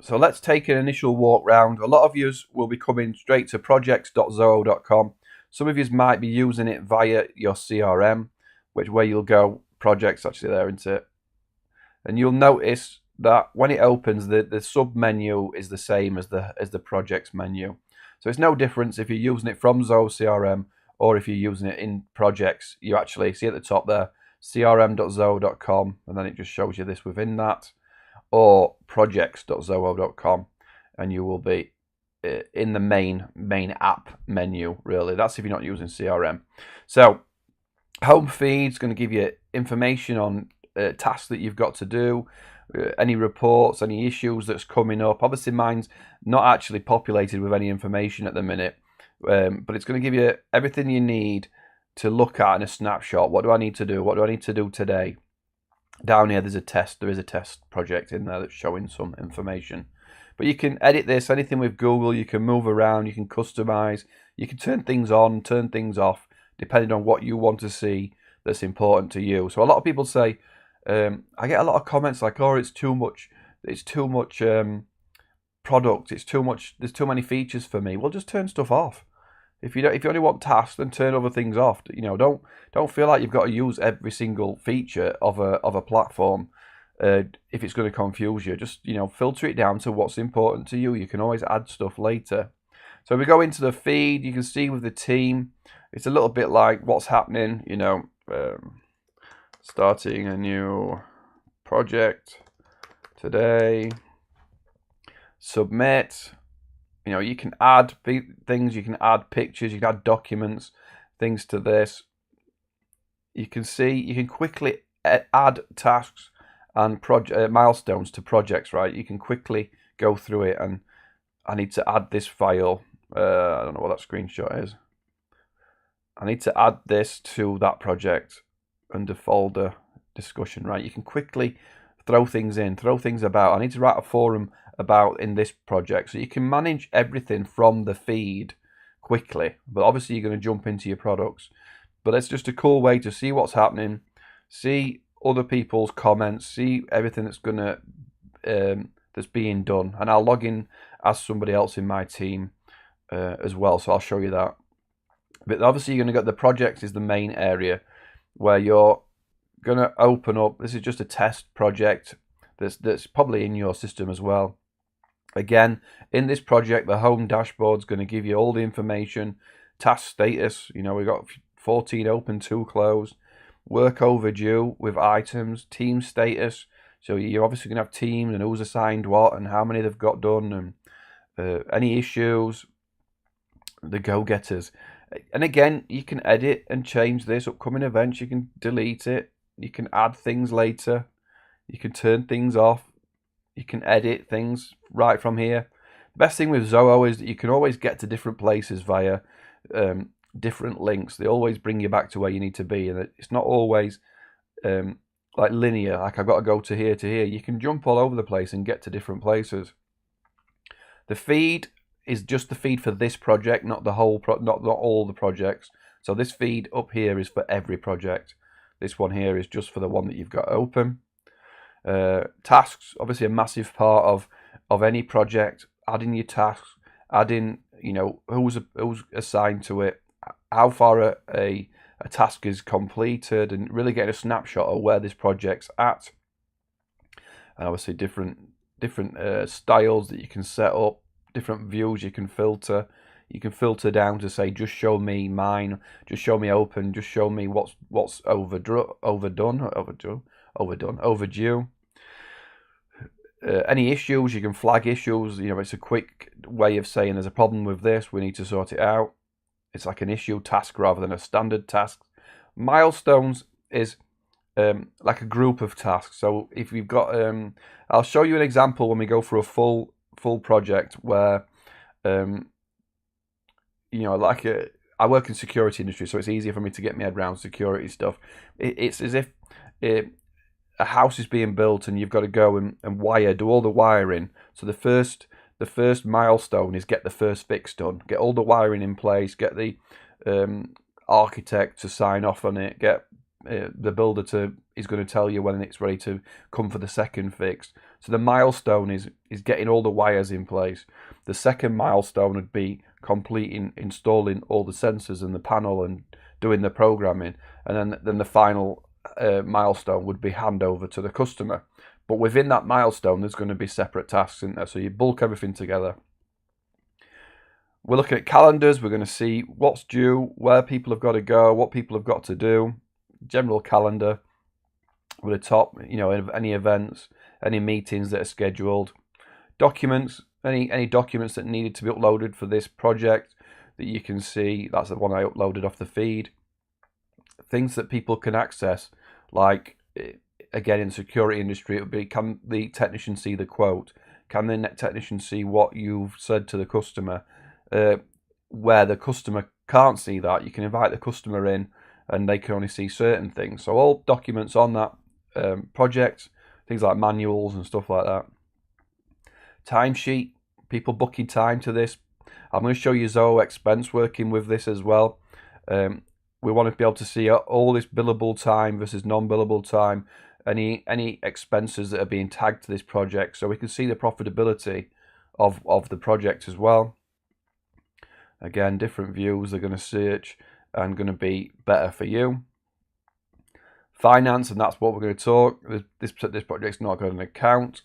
So let's take an initial walk round. A lot of yous will be coming straight to projects.zoho.com. Some of yous might be using it via your CRM, where you'll go, projects actually there, isn't it? And you'll notice that when it opens, the sub menu is the same as the projects menu. So it's no difference if you're using it from Zoho CRM or if you're using it in projects. You actually see at the top there, crm.zoho.com, and then it just shows you this within that, or projects.zoho.com, and you will be in the main app menu, really. That's if you're not using CRM. So home feed's going to give you information on tasks that you've got to do, any reports, any issues that's coming up. Obviously mine's not actually populated with any information at the minute, but it's going to give you everything you need to look at in a snapshot. What do I need to do? What do I need to do today? Down here there's a test. There is a test project in there that's showing some information. But you can edit this, anything with Google. You can move around, you can customize, you can turn things on, turn things off, depending on what you want to see that's important to you. So a lot of people say, I get a lot of comments like, oh, it's too much product, it's too much, there's too many features for me. Well, just turn stuff off. If you only want tasks, then turn other things off. Don't feel like you've got to use every single feature of a platform if it's going to confuse you. Just filter it down to what's important to you. You can always add stuff later. So we go into the feed. You can see with the team, it's a little bit like what's happening. Starting a new project today. Submit. You can add things, you can add pictures, you can add documents, things to this. You can see, you can quickly add tasks and milestones to projects, right? You can quickly go through it, and I need to add this file. I don't know what that screenshot is. I need to add this to that project under folder discussion, right? You can quickly throw things in, throw things about. I need to write a forum about in this project, so you can manage everything from the feed quickly. But obviously you're going to jump into your products, but it's just a cool way to see what's happening, see other people's comments, see everything that's that's being done. And I'll log in as somebody else in my team as well, so I'll show you that. But obviously you're going to get the projects is the main area where you're going to open up. This is just a test project that's probably in your system as well. Again, in this project, the home dashboard is going to give you all the information, task status. We've got 14 open, 2 closed, work overdue with items, team status. So you're obviously going to have teams and who's assigned what and how many they've got done, and any issues, the go-getters. And again, you can edit and change this. Upcoming events, you can delete it. You can add things later. You can turn things off. You can edit things right from here. The best thing with Zoho is that you can always get to different places via different links. They always bring you back to where you need to be, and it's not always like linear. Like I've got to go to here to here. You can jump all over the place and get to different places. The feed is just the feed for this project, not the whole not all the projects. So this feed up here is for every project. This one here is just for the one that you've got open. Tasks, obviously a massive part of any project. Adding your tasks, adding who's assigned to it, how far a task is completed, and really getting a snapshot of where this project's at. And obviously different styles that you can set up, different views you can filter. You can filter down to say, just show me mine, just show me open, just show me what's overdue. Any issues, you can flag issues. It's a quick way of saying there's a problem with this, we need to sort it out. It's like an issue task rather than a standard task. Milestones is like a group of tasks. So if you've got, I'll show you an example when we go through a full project where, I work in security industry, so it's easier for me to get my head around security stuff. It's as if a house is being built and you've got to go and do all the wiring. So the first milestone is get the first fix done, get all the wiring in place, get the architect to sign off on it, get the builder is going to tell you when it's ready to come for the second fix. So the milestone is getting all the wires in place. The second milestone would be installing all the sensors and the panel and doing the programming, and then the final milestone would be handover to the customer. But within that milestone, there's going to be separate tasks in there, so you bulk everything together. We're looking at calendars. We're going to see what's due, where people have got to go, what people have got to do. General calendar with a top, any events, any meetings that are scheduled. Documents, any documents that needed to be uploaded for this project that you can see. That's the one I uploaded off the feed. Things that people can access, like, again, in the security industry, it would be, can the technician see the quote? Can the technician see what you've said to the customer? Where the customer can't see that, you can invite the customer in and they can only see certain things. So all documents on that project, things like manuals and stuff like that. Timesheet, people booking time to this. I'm going to show you Zoho Expense working with this as well. We want to be able to see all this billable time versus non-billable time, any expenses that are being tagged to this project, so we can see the profitability of the project as well. Again, different views are going to search and going to be better for you. Finance, and that's what we're going to talk. This project's not got an account.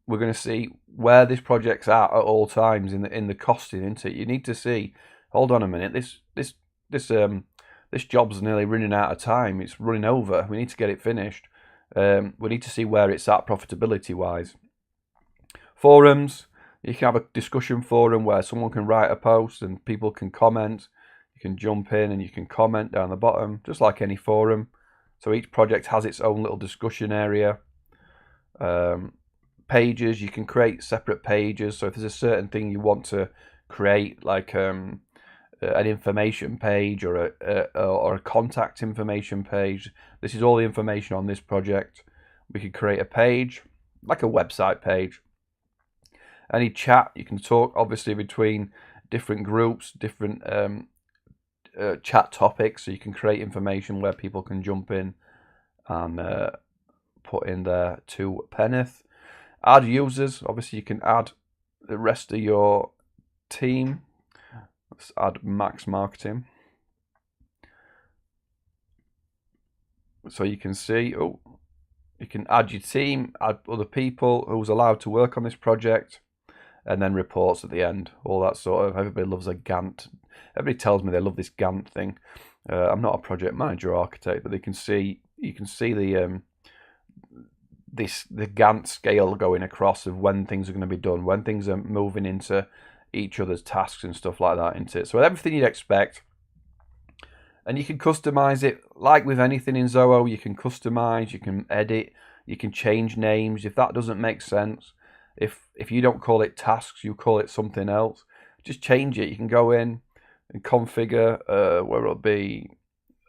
We're going to see where this project's at all times in the costing, isn't it? You need to see, hold on a minute, this job's nearly running out of time. It's running over. We need to get it finished. We need to see where it's at profitability wise. Forums. You can have a discussion forum where someone can write a post and people can comment. You can jump in and you can comment down the bottom, just like any forum. So each project has its own little discussion area. Pages, you can create separate pages. So if there's a certain thing you want to create, like an information page or a contact information page, this is all the information on this project. We could create a page, like a website page. Any chat, you can talk obviously between different groups, different chat topics, so you can create information where people can jump in and put in their 2 penneth. Add users, obviously you can add the rest of your team. Let's add Max Marketing. So you can see, you can add your team, add other people who's allowed to work on this project, and then reports at the end. All that sort of, everybody loves a Gantt. Everybody tells me they love this Gantt thing. I'm not a project manager or architect, but you can see the Gantt scale going across of when things are going to be done, when things are moving into each other's tasks and stuff like that, isn't it? So everything you'd expect. And you can customize it, like with anything in Zoho. You can customize, you can edit, you can change names if that doesn't make sense. If you don't call it tasks, you call it something else, just change it. You can go in and configure where it'll be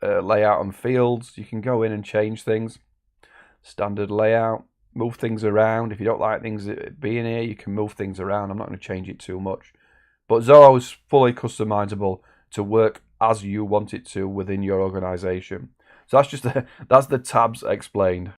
layout and fields. You can go in and change things. Standard layout, move things around. If you don't like things being here, you can move things around. I'm not going to change it too much. But Zoho is fully customizable to work as you want it to within your organization. So that's the tabs explained.